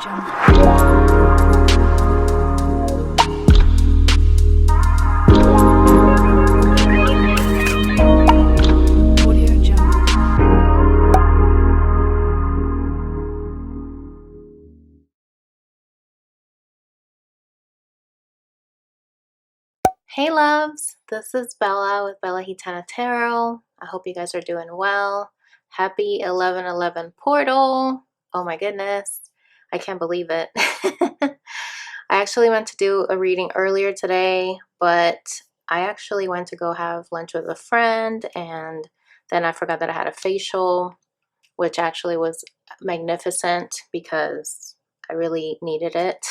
Hey loves, this is Bella with Bella Gitana Tarot. I hope you guys are doing well. Happy 11/11 portal. Oh my goodness, I can't believe it. I actually went to do a reading earlier today, but I actually went to go have lunch with a friend, and then I forgot that I had a facial, which actually was magnificent because I really needed it.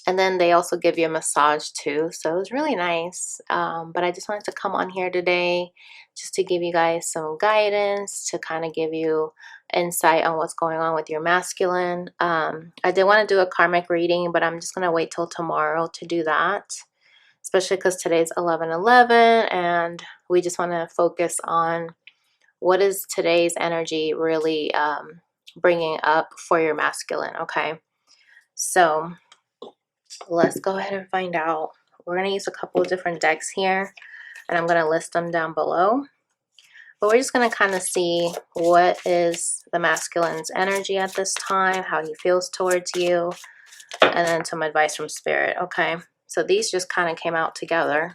And then they also give you a massage too, so it was really nice. But I just wanted to come on here today just to give you guys some guidance, to kind of give you insight on what's going on with your masculine. I did want to do a karmic reading, but I'm just going to wait till tomorrow to do that, especially because today's 11/11 and we just want to focus on what is today's energy really bringing up for your masculine, okay? So let's go ahead and find out. We're going to use a couple of different decks here, and I'm going to list them down below. But we're just going to kind of see what is the masculine's energy at this time, how he feels towards you, and then some advice from spirit, okay? So these just kind of came out together.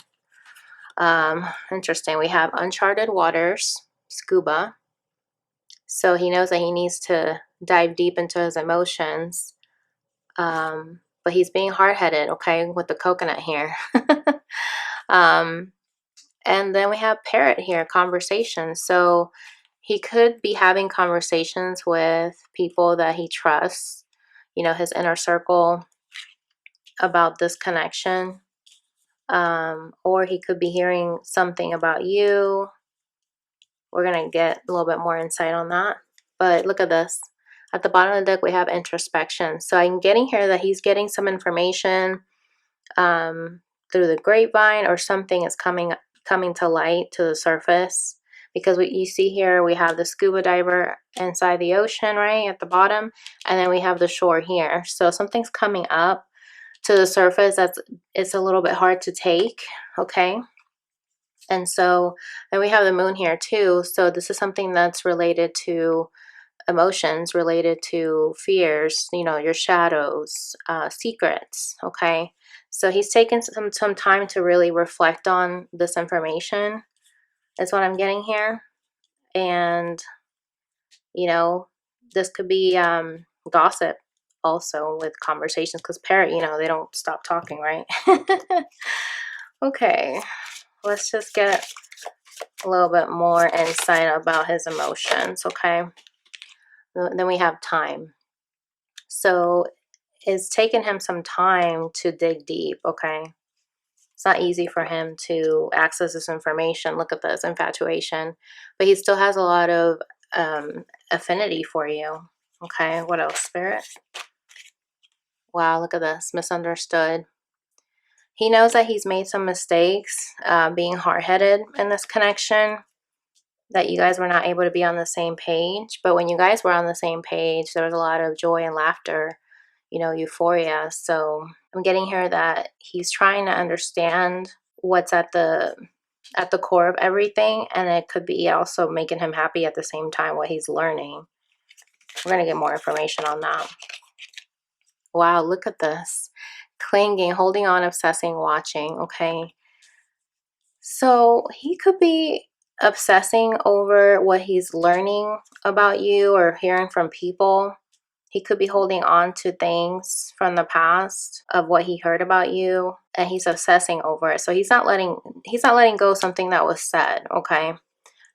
Interesting. We have uncharted waters, scuba. So he knows that he needs to dive deep into his emotions. But he's being hard-headed, okay, with the coconut here. And then we have parrot here, conversation. So he could be having conversations with people that he trusts, you know, his inner circle, about this connection. Or he could be hearing something about you. We're going to get a little bit more insight on that. But look at this. At the bottom of the deck, we have introspection. So I'm getting here that he's getting some information through the grapevine, or something is coming to light, to the surface. Because you see here, we have the scuba diver inside the ocean, right, at the bottom. And then we have the shore here. So something's coming up to the surface it's a little bit hard to take, okay? And so then we have the moon here too. So this is something that's related to emotions, related to fears, you know, your shadows, secrets, okay? So he's taken some time to really reflect on this information, is what I'm getting here. And, you know, this could be gossip also with conversations, because parrot, you know, they don't stop talking, right? Okay, let's just get a little bit more insight about his emotions, okay? Then we have time. So it's taken him some time to dig deep, okay? It's not easy for him to access this information. Look at this, infatuation. But he still has a lot of affinity for you, okay? What else, spirit? Wow, look at this, misunderstood. He knows that he's made some mistakes, being hard-headed in this connection, that you guys were not able to be on the same page. But when you guys were on the same page, there was a lot of joy and laughter, you know, euphoria. So I'm getting here that he's trying to understand what's at the core of everything, and it could be also making him happy at the same time, what he's learning. We're going to get more information on that. Wow, look at this. Clinging, holding on, obsessing, watching, okay? So he could be obsessing over what he's learning about you or hearing from people. He could be holding on to things from the past of what he heard about you, and he's obsessing over it. So he's not letting go of something that was said, okay?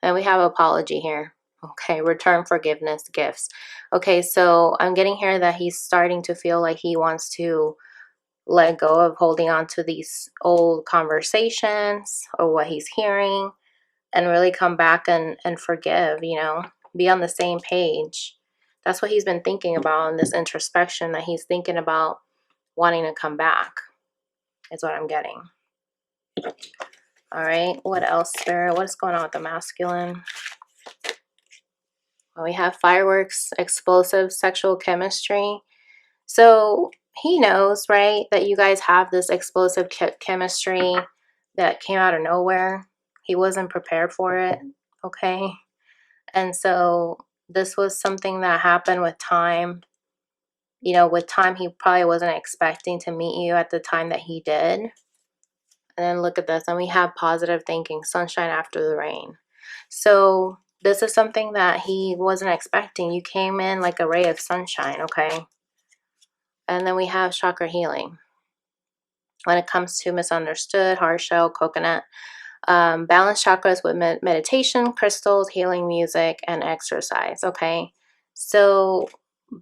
And we have apology here. Okay, return, forgiveness, gifts. Okay, so I'm getting here that he's starting to feel like he wants to let go of holding on to these old conversations or what he's hearing, and really come back and forgive, you know, be on the same page. That's what he's been thinking about in this introspection, that he's thinking about wanting to come back, is what I'm getting. All right, what else, Spirit? What's going on with the masculine? We have fireworks, explosive sexual chemistry. So he knows, right, that you guys have this explosive chemistry that came out of nowhere. He wasn't prepared for it, okay? And so this was something that happened with time. You know, with time, he probably wasn't expecting to meet you at the time that he did. And then look at this, and we have positive thinking, sunshine after the rain. So this is something that he wasn't expecting. You came in like a ray of sunshine, okay? And then we have chakra healing. When it comes to misunderstood, hard shell, coconut, balance chakras with meditation, crystals, healing music, and exercise, okay? So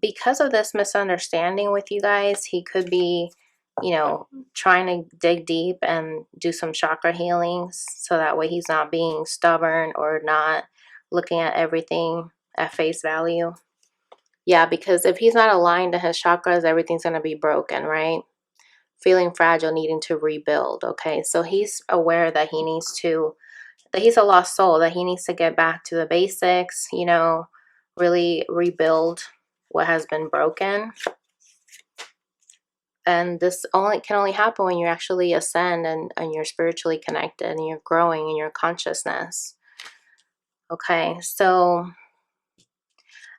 because of this misunderstanding with you guys, he could be, you know, trying to dig deep and do some chakra healings so that way he's not being stubborn or not looking at everything at face value. Yeah, because if he's not aligned to his chakras, everything's going to be broken, right? Feeling fragile, needing to rebuild, okay? So he's aware that he needs to, that he's a lost soul, that he needs to get back to the basics, you know, really rebuild what has been broken. And this can only happen when you actually ascend and you're spiritually connected and you're growing in your consciousness. Okay, so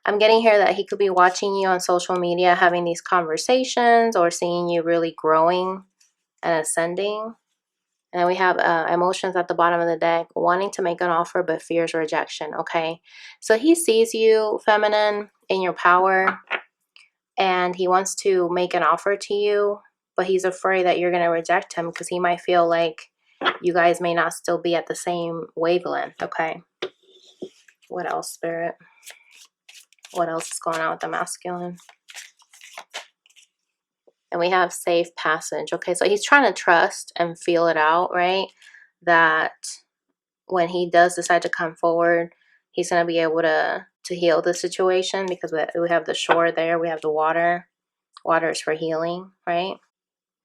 I'm getting here that he could be watching you on social media, having these conversations, or seeing you really growing and ascending. And we have emotions at the bottom of the deck, wanting to make an offer but fears rejection, okay? So he sees you, feminine, in your power, and he wants to make an offer to you, but he's afraid that you're going to reject him because he might feel like you guys may not still be at the same wavelength, okay? What else, Spirit? What else is going on with the masculine? And we have safe passage, okay? So he's trying to trust and feel it out, right? That when he does decide to come forward, he's going to be able to heal the situation because we have the shore there. We have the water. Water is for healing, right?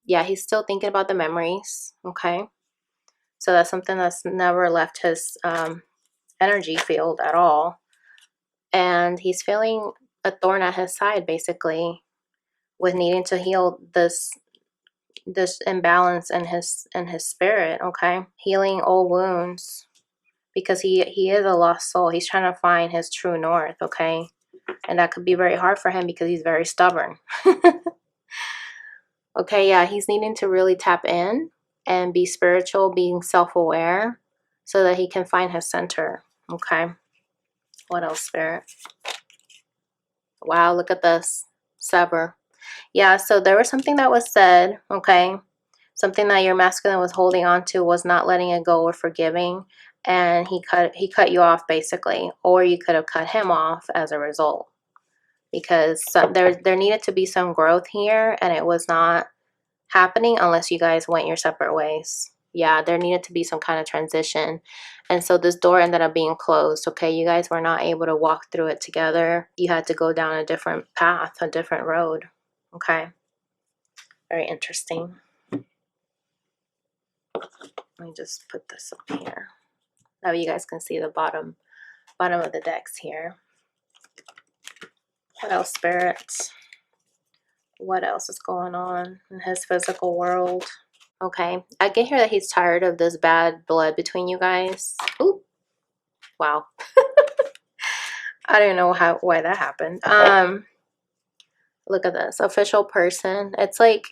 Yeah, he's still thinking about the memories, okay? So that's something that's never left his energy field at all. And he's feeling a thorn at his side, basically, with needing to heal this imbalance in his spirit, okay? Healing old wounds. Because he is a lost soul. He's trying to find his true north, okay? And that could be very hard for him because he's very stubborn. Okay, yeah, he's needing to really tap in and be spiritual, being self-aware, so that he can find his center, okay? What else, Spirit? Wow, look at this. Sever. Yeah, so there was something that was said, okay? Something that your masculine was holding on to, was not letting it go or forgiving, and he cut you off, basically, or you could have cut him off as a result, because there needed to be some growth here, and it was not happening unless you guys went your separate ways. Yeah, there needed to be some kind of transition, and so this door ended up being closed, okay? You guys were not able to walk through it together. You had to go down a different path, a different road, okay? Very interesting. Let me just put this up here. Now you guys can see the bottom of the decks here. What else, spirits? What else is going on in his physical world? Okay, I get here that he's tired of this bad blood between you guys. Ooh, wow. I don't know why that happened. Look at this official person. It's like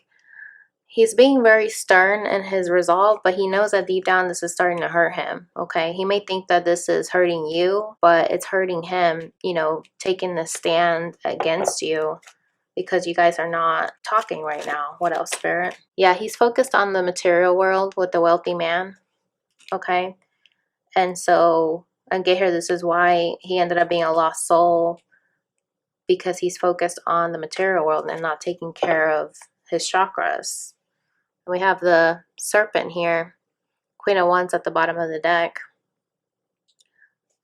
he's being very stern in his resolve, but he knows that deep down this is starting to hurt him, okay? He may think that this is hurting you, but it's hurting him, you know, taking the stand against you because you guys are not talking right now. What else, Spirit? Yeah, he's focused on the material world with the wealthy man, okay? And so, I get here, this is why he ended up being a lost soul, because he's focused on the material world and not taking care of his chakras. We have the serpent here, Queen of Wands at the bottom of the deck.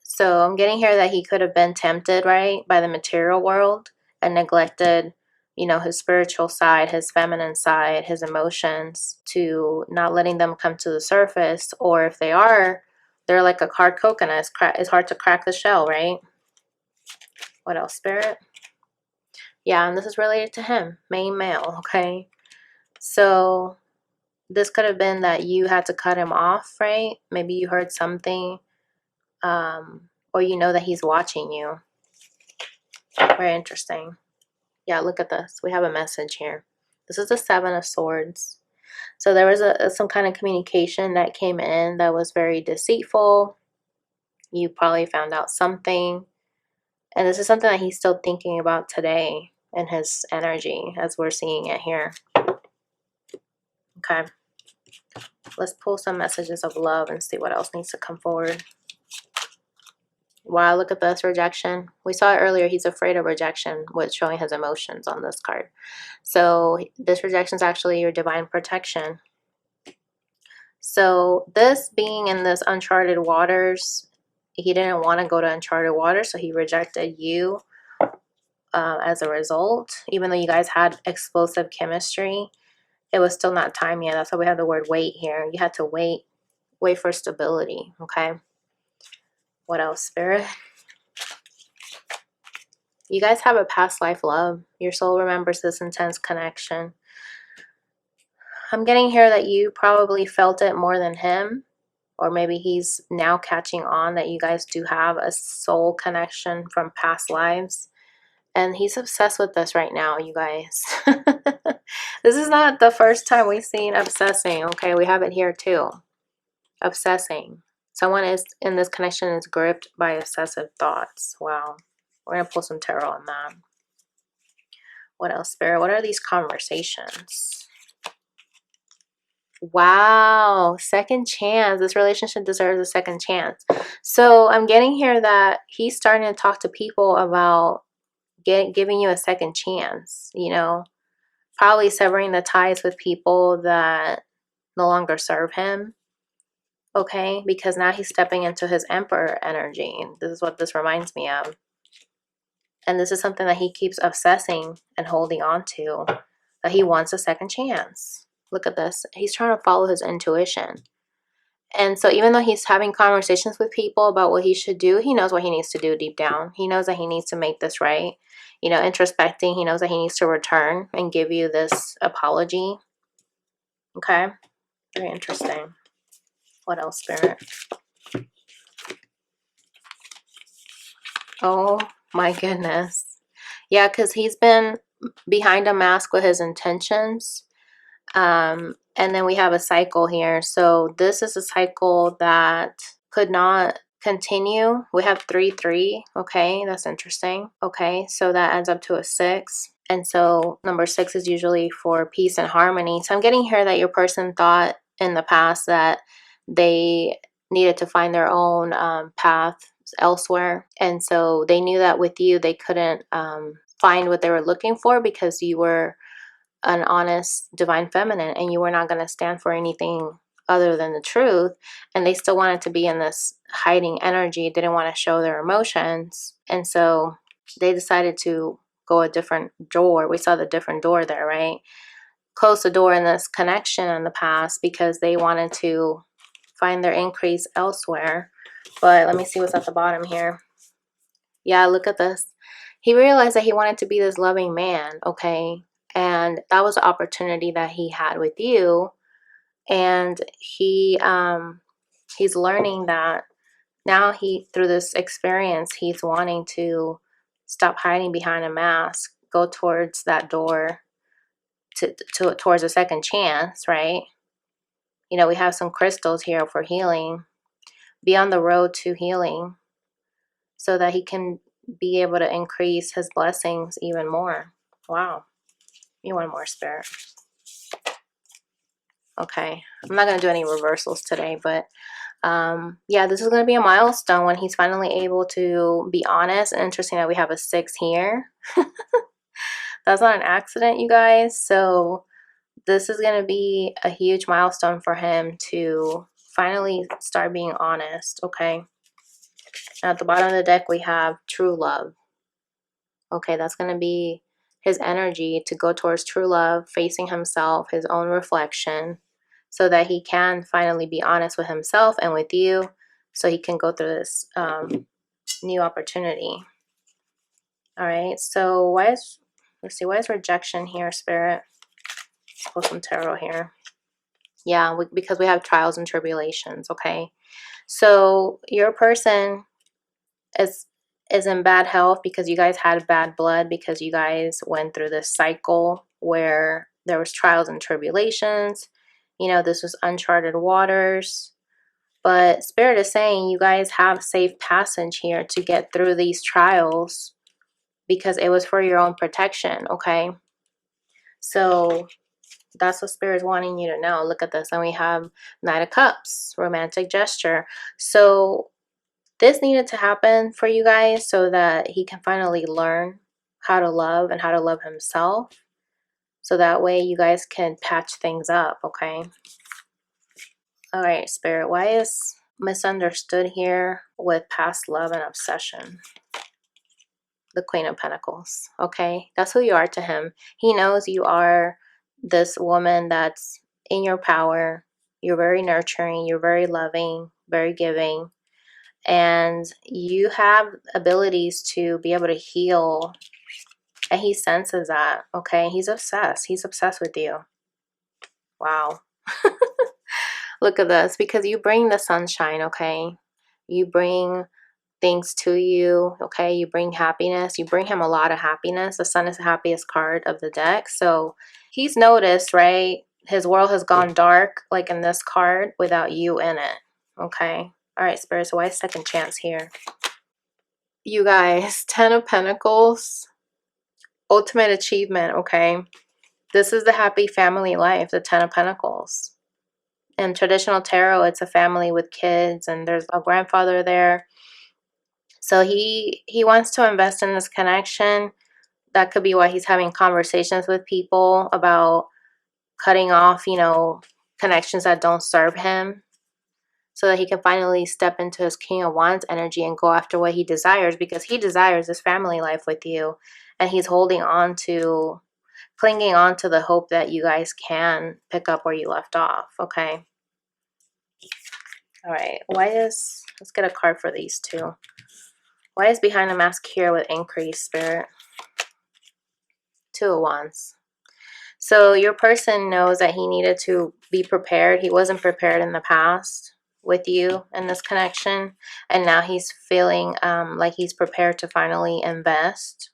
So I'm getting here that he could have been tempted, right, by the material world and neglected, you know, his spiritual side, his feminine side, his emotions, to not letting them come to the surface. Or if they are, they're like a hard coconut. It's hard to crack the shell, right? What else, Spirit? Yeah, and this is related to him, main male, okay? So this could have been that you had to cut him off, right? Maybe you heard something, or you know that he's watching you. Very interesting. Yeah, look at this. We have a message here. This is the Seven of Swords. So there was some kind of communication that came in that was very deceitful. You probably found out something. And this is something that he's still thinking about today in his energy as we're seeing it here. Okay. Let's pull some messages of love and see what else needs to come forward. Wow, look at this rejection. We saw it earlier. He's afraid of rejection with showing his emotions on this card. So this rejection is actually your divine protection. So this being in this uncharted waters, he didn't want to go to uncharted waters, so he rejected you as a result. Even though you guys had explosive chemistry, it was still not time yet. That's why we have the word wait here. You had to wait for stability, okay? What else, Spirit? You guys have a past life love. Your soul remembers this intense connection. I'm getting here that you probably felt it more than him, or maybe he's now catching on that you guys do have a soul connection from past lives. And he's obsessed with this right now, you guys. This is not the first time we've seen obsessing, okay? We have it here too. Obsessing. Someone is in this connection is gripped by obsessive thoughts. Wow. We're going to pull some tarot on that. What else, Spirit? What are these conversations? Wow. Second chance. This relationship deserves a second chance. So I'm getting here that he's starting to talk to people about giving you a second chance, you know, probably severing the ties with people that no longer serve him. Okay, because now he's stepping into his Emperor energy. This is what this reminds me of. And this is something that he keeps obsessing and holding on to, that he wants a second chance. Look at this. He's trying to follow his intuition. And so even though he's having conversations with people about what he should do, he knows what he needs to do deep down. He knows that he needs to make this right. You know, introspecting, he knows that he needs to return and give you this apology. Okay? Very interesting. What else, Spirit? Oh my goodness. Yeah, because he's been behind a mask with his intentions. And then we have a cycle here. So this is a cycle that could not continue. We have 3-3. Okay, that's interesting. Okay, so that adds up to a 6. And so number 6 is usually for peace and harmony. So I'm getting here that your person thought in the past that they needed to find their own path elsewhere. And so they knew that with you, they couldn't find what they were looking for because you were an honest divine feminine and you were not going to stand for anything other than the truth. And they still wanted to be in this hiding energy, didn't want to show their emotions. And so they decided to go a different door. We saw the different door there, right? Close the door in this connection in the past because they wanted to find their increase elsewhere. But let me see what's at the bottom here. Yeah, look at this. He realized that he wanted to be this loving man, okay? And that was an opportunity that he had with you. And he's learning that now through this experience, he's wanting to stop hiding behind a mask, go towards that door towards a second chance, right? You know, we have some crystals here for healing. Be on the road to healing so that he can be able to increase his blessings even more. Wow. You want more, Spirit. Okay. I'm not going to do any reversals today, but yeah, this is going to be a milestone when he's finally able to be honest. And interesting that we have a 6 here. That's not an accident, you guys. So this is going to be a huge milestone for him to finally start being honest, okay? Now at the bottom of the deck, we have true love. Okay, that's going to be his energy to go towards true love, facing himself, his own reflection, so that he can finally be honest with himself and with you, so he can go through this new opportunity. All right, so why is, let's see, why is rejection here, Spirit? Let's pull some tarot here. Yeah, because we have trials and tribulations, okay? So your person is in bad health because you guys had bad blood, because you guys went through this cycle where there was trials and tribulations. You know, this was uncharted waters. But Spirit is saying you guys have safe passage here to get through these trials because it was for your own protection, okay? So that's what Spirit is wanting you to know. Look at this. And we have Knight of Cups, romantic gesture. So this needed to happen for you guys so that he can finally learn how to love and how to love himself. So that way you guys can patch things up, okay? All right, Spirit, why is misunderstood here with past love and obsession? The Queen of Pentacles, okay? That's who you are to him. He knows you are this woman that's in your power. You're very nurturing. You're very loving, very giving. And you have abilities to be able to heal. And he senses that, okay? He's obsessed. He's obsessed with you. Wow. Look at this. Because you bring the sunshine, okay? You bring things to you, okay? You bring happiness. You bring him a lot of happiness. The sun is the happiest card of the deck. So he's noticed, right? His world has gone dark, like in this card, without you in it, okay? All right, Spirit, so why second chance here? You guys, 10 of Pentacles, ultimate achievement, okay? This is the happy family life, the 10 of Pentacles. In traditional tarot, it's a family with kids and there's a grandfather there. So he wants to invest in this connection. That could be why he's having conversations with people about cutting off, you know, connections that don't serve him, so that he can finally step into his King of Wands energy and go after what he desires, because he desires this family life with you. And he's holding on to, clinging on to the hope that you guys can pick up where you left off, okay? All right, why is, let's get a card for these two. Why is behind the mask here with increase, Spirit? Two of Wands. So your person knows that he needed to be prepared. He wasn't prepared in the past with you in this connection. And now he's feeling like he's prepared to finally invest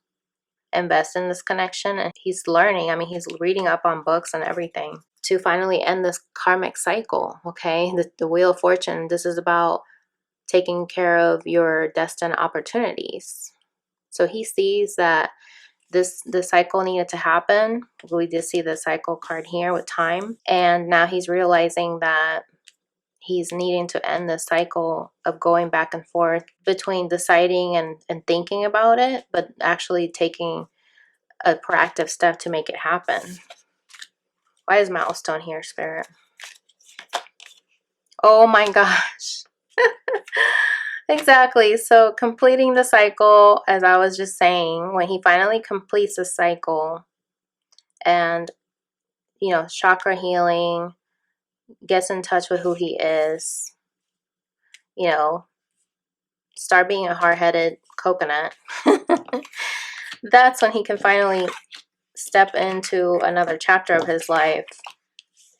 in this connection. And he's learning. I mean, he's reading up on books and everything to finally end this karmic cycle, okay? The Wheel of Fortune, this is about taking care of your destined opportunities. So he sees that the cycle needed to happen. We did see the cycle card here with time. And now he's realizing that he's needing to end the cycle of going back and forth between deciding and thinking about it, but actually taking a proactive step to make it happen. Why is milestone here, Spirit? Oh my gosh. Exactly. So completing the cycle, as I was just saying, when he finally completes the cycle and, you know, chakra healing, gets in touch with who he is, you know, start being a hard-headed coconut, that's when he can finally step into another chapter of his life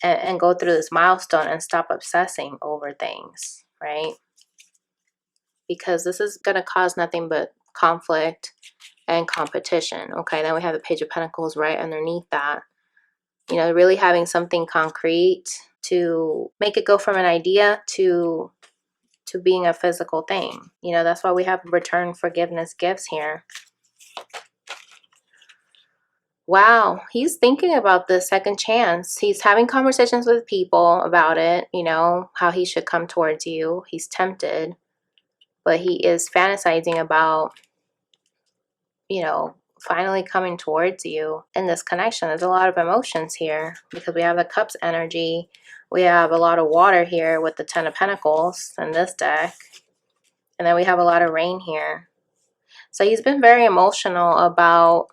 and go through this milestone and stop obsessing over things, right? Because this is going to cause nothing but conflict and competition, okay? Then we have the Page of Pentacles right underneath that. You know, really having something concrete to make it go from an idea to being a physical thing. You know, that's why we have return forgiveness gifts here. Wow, he's thinking about the second chance. He's having conversations with people about it, you know, how he should come towards you. He's tempted, but he is fantasizing about, you know, finally coming towards you in this connection. There's a lot of emotions here because we have the Cups energy. We have a lot of water here with the Ten of Pentacles in this deck. And then we have a lot of rain here. So he's been very emotional about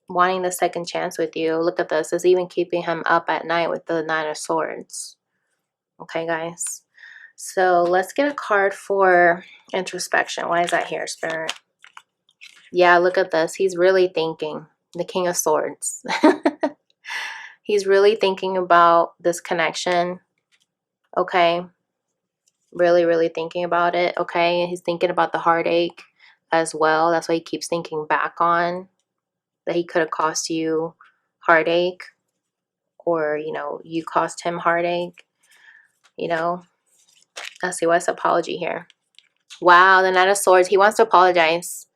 wanting the second chance with you. Look at this. It's even keeping him up at night with the Nine of Swords. Okay, guys. So let's get a card for introspection. Why is that here, Spirit? Yeah, look at this. He's really thinking. The King of Swords. He's really thinking about this connection. Okay. Really, really thinking about it. Okay. He's thinking about the heartache as well. That's why he keeps thinking back on that he could have cost you heartache, or, you know, you cost him heartache. You know, let's see, what's apology here? Wow, the Knight of Swords. He wants to apologize.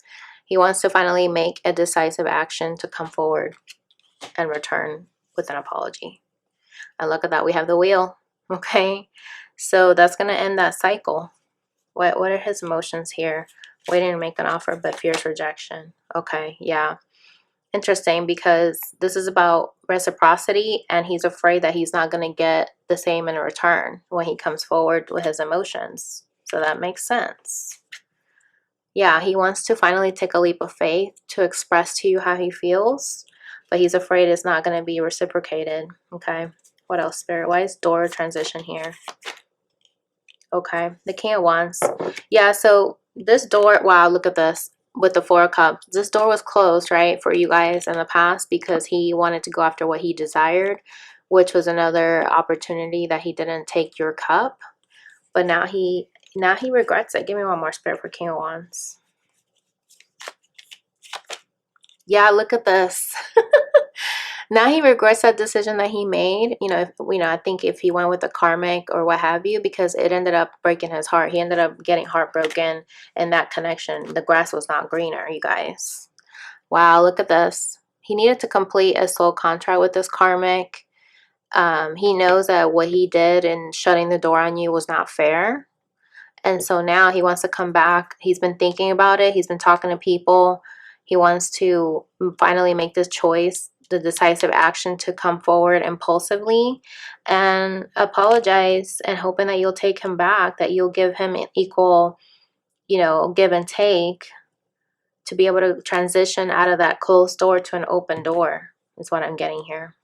He wants to finally make a decisive action to come forward and return with an apology. And look at that, we have the Wheel. Okay, so that's going to end that cycle. What are his emotions here? Waiting to make an offer but fears rejection. Okay, yeah. Interesting, because this is about reciprocity, and he's afraid that he's not going to get the same in return when he comes forward with his emotions. So that makes sense. Yeah, he wants to finally take a leap of faith to express to you how he feels, but he's afraid it's not going to be reciprocated. Okay, what else, Spirit? Why is door transition here? Okay, the King of Wands. Yeah, so this door, wow, look at this with the Four of Cups. This door was closed, right, for you guys in the past because he wanted to go after what he desired, which was another opportunity that he didn't take your cup. But now he regrets it. Give me one more, Spirit, for King of Wands. Yeah, look at this. Now he regrets that decision that he made. I think if he went with the karmic or what have you, because it ended up breaking his heart. He ended up getting heartbroken in that connection. The grass was not greener, you guys. Wow, look at this. He needed to complete a soul contract with this karmic. He knows that what he did in shutting the door on you was not fair. And so now he wants to come back. He's been thinking about it. He's been talking to people. He wants to finally make this choice, the decisive action to come forward impulsively and apologize, and hoping that you'll take him back, that you'll give him an equal, give and take to be able to transition out of that closed door to an open door is what I'm getting here.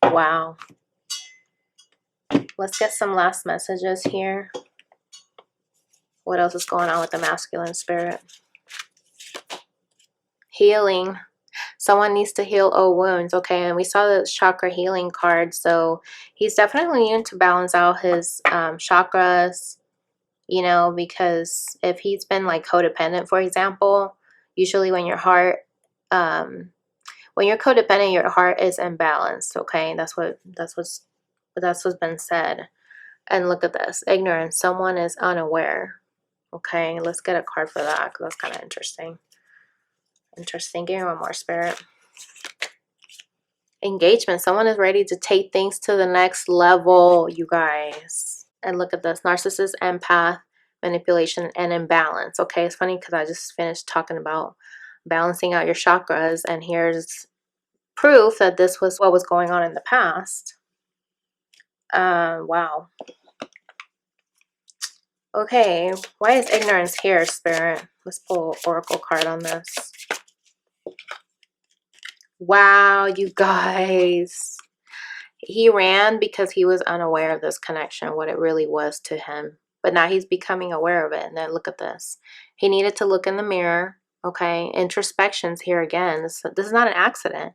Wow. Let's get some last messages here. What else is going on with the masculine spirit? Healing. Someone needs to heal old wounds. Okay, and we saw the chakra healing card, so he's definitely needing to balance out his chakras, because if he's been like codependent, for example, usually when you're codependent, your heart is imbalanced. Okay, that's what's been said. And look at this, ignorance. Someone is unaware. Okay, let's get a card for that, because that's kind of interesting. Give me one more, Spirit. Engagement. Someone is ready to take things to the next level, you guys. And look at this, narcissist, empath, manipulation, and imbalance. Okay, it's funny because I just finished talking about balancing out your chakras, and here's proof that this was what was going on in the past. Wow. Okay, why is ignorance here, Spirit? Let's pull oracle card on this. Wow, you guys. He ran because he was unaware of this connection, what it really was to him. But now he's becoming aware of it. And then look at this. He needed to look in the mirror. Okay, introspections here again. This is not an accident.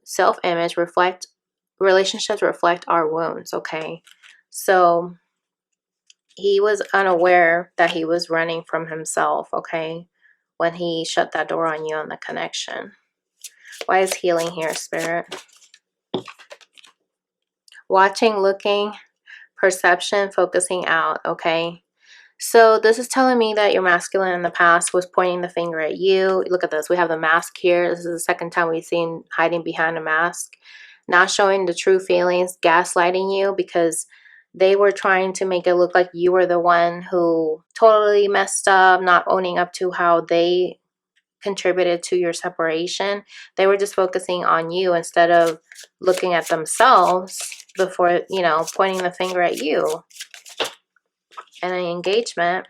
Self-image relationships reflect our wounds. Okay, so he was unaware that he was running from himself. Okay, when he shut that door on you on the connection. Why is healing here, Spirit? Watching, looking, perception, focusing out. Okay, so this is telling me that your masculine in the past was pointing the finger at you. Look at this, we have the mask here. This is the second time we've seen hiding behind a mask, not showing the true feelings, gaslighting you, because they were trying to make it look like you were the one who totally messed up, not owning up to how they contributed to your separation. They were just focusing on you instead of looking at themselves before, pointing the finger at you. And an engagement,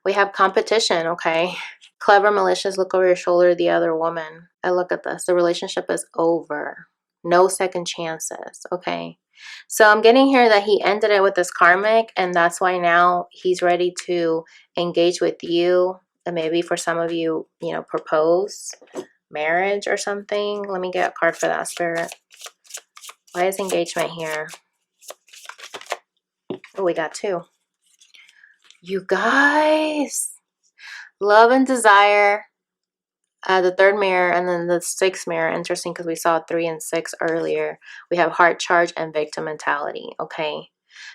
we have competition. Okay, clever, malicious, look over your shoulder, the other woman. And look at this, the relationship is over, no second chances. Okay, so I'm getting here that he ended it with this karmic, and that's why now he's ready to engage with you And maybe for some of you, you know, propose marriage or something. Let me get a card for that, Spirit. Why is engagement here? Oh, we got 2. You guys, love and desire, the 3rd mirror, and then the 6th mirror. Interesting, because we saw 3 and 6 earlier. We have heart charge and victim mentality. Okay,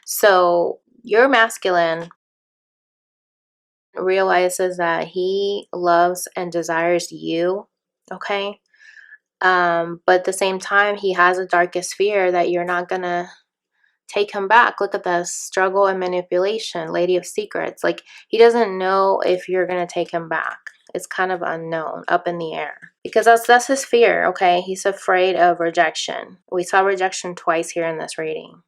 so your masculine realizes that he loves and desires you. Okay, but at the same time, he has a darkest fear that you're not gonna take him back. Look at this, struggle and manipulation, Lady of Secrets. Like, he doesn't know if you're gonna take him back. It's kind of unknown, up in the air, because that's his fear. Okay, he's afraid of rejection. We saw rejection twice here in this reading,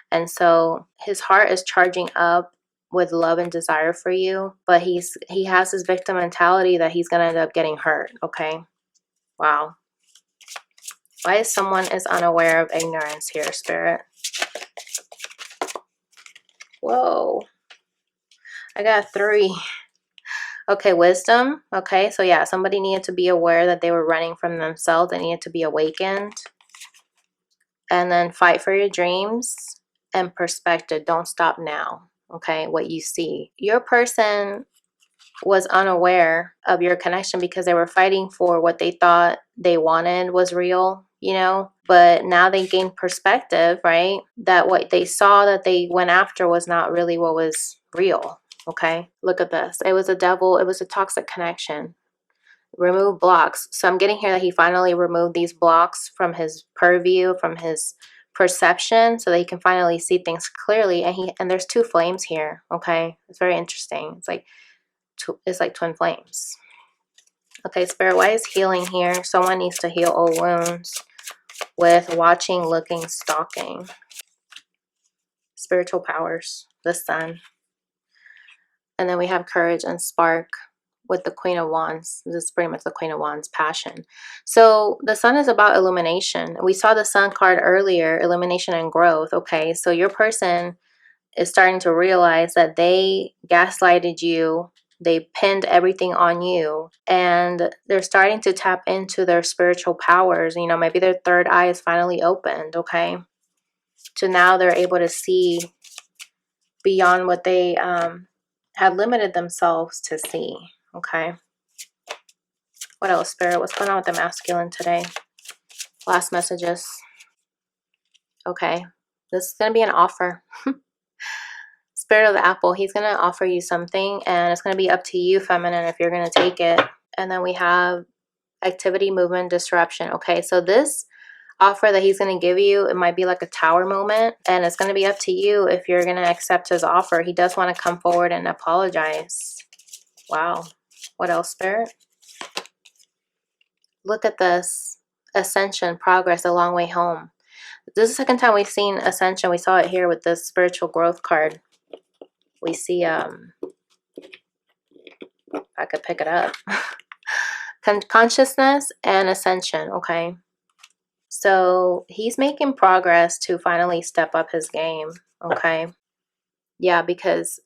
and so his heart is charging up with love and desire for you, but he has this victim mentality that he's gonna end up getting hurt. Okay, wow. Why is someone is unaware of ignorance here, Spirit? Whoa. I got 3. Okay, wisdom. Okay, so yeah, somebody needed to be aware that they were running from themselves. They needed to be awakened. And then fight for your dreams and perspective. Don't stop now. Okay, what you see. Your person was unaware of your connection because they were fighting for what they thought they wanted was real, you know, but now they gained perspective, right? That what they saw that they went after was not really what was real. Okay, look at this. It was a devil. It was a toxic connection. Remove blocks. So I'm getting here that he finally removed these blocks from his purview, from his perception, so that he can finally see things clearly. And there's 2 flames here. Okay, it's very interesting. It's like twin flames. Okay, Spirit, why is healing here? Someone needs to heal old wounds with watching, looking, stalking. Spiritual powers, the sun. And then we have courage and spark with the Queen of Wands. This is pretty much the Queen of Wands, passion. So the sun is about illumination. We saw the sun card earlier, illumination and growth. Okay, so your person is starting to realize that they gaslighted you. They pinned everything on you, and they're starting to tap into their spiritual powers. You know, maybe their 3rd eye is finally opened. Okay, so now they're able to see beyond what they had limited themselves to see. Okay, what else, Spirit? What's going on with the masculine today? Last messages. Okay, this is going to be an offer. Spirit of the apple, he's going to offer you something, and it's going to be up to you, feminine, if you're going to take it. And then we have activity, movement, disruption. Okay, so this offer that he's going to give you, it might be like a tower moment, and it's going to be up to you if you're going to accept his offer. He does want to come forward and apologize. Wow. What else, Spirit? Look at this. Ascension, progress, a long way home. This is the 2nd time we've seen ascension. We saw it here with this spiritual growth card. We see, if I could pick it up. Consciousness and ascension. Okay, so he's making progress to finally step up his game. Okay, yeah, because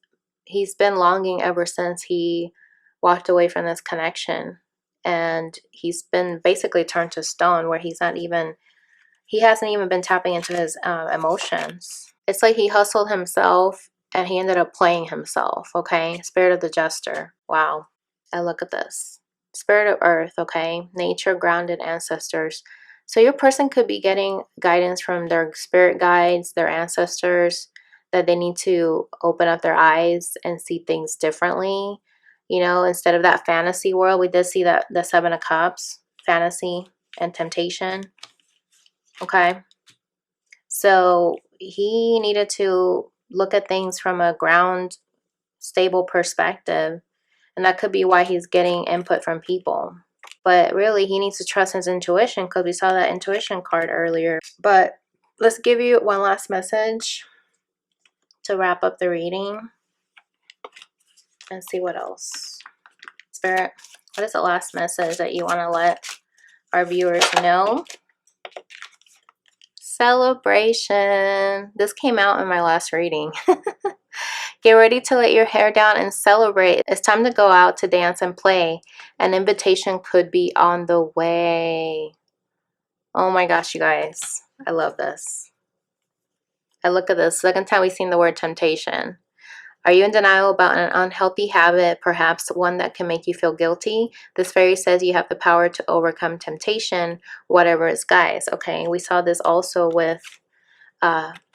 he's been longing ever since he walked away from this connection, and he's been basically turned to stone, where he hasn't even been tapping into his emotions. It's like he hustled himself and he ended up playing himself. Okay, Spirit of the Jester. Wow. And look at this. Spirit of Earth. Okay, nature, grounded, ancestors. So your person could be getting guidance from their spirit guides, their ancestors, that they need to open up their eyes and see things differently. You know, instead of that fantasy world, we did see that the 7 of Cups, fantasy and temptation. Okay, so he needed to look at things from a ground, stable perspective, and that could be why he's getting input from people. But really, he needs to trust his intuition, because we saw that intuition card earlier. But let's give you one last message to wrap up the reading and see what else. Spirit, what is the last message that you want to let our viewers know? celebration. This came out in my last reading. Get ready to let your hair down and celebrate. It's time to go out to dance and play. An invitation could be on the way. Oh my gosh, you guys. I love this. I look at this. Second time we've seen the word temptation. Are you in denial about an unhealthy habit, perhaps one that can make you feel guilty? This fairy says you have the power to overcome temptation, whatever is, guys. Okay, we saw this also with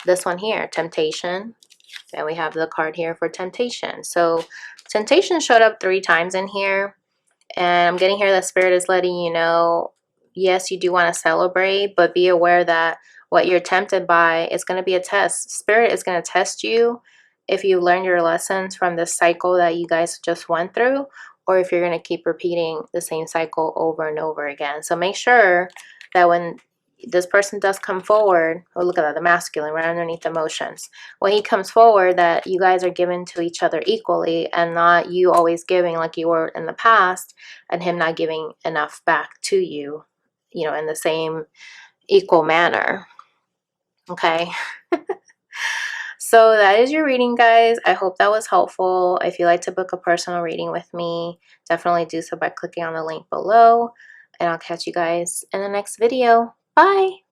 this one here, temptation. And we have the card here for temptation. So temptation showed up 3 times in here. And I'm getting here that Spirit is letting you know, yes, you do want to celebrate, but be aware that what you're tempted by is going to be a test. Spirit is going to test you if you learned your lessons from this cycle that you guys just went through, or if you're going to keep repeating the same cycle over and over again. So make sure that when this person does come forward, oh, look at that, the masculine right underneath emotions. When he comes forward, that you guys are given to each other equally and not you always giving like you were in the past and him not giving enough back to you, you know, in the same equal manner. Okay. So that is your reading, guys. I hope that was helpful. If you'd like to book a personal reading with me, definitely do so by clicking on the link below. And I'll catch you guys in the next video. Bye.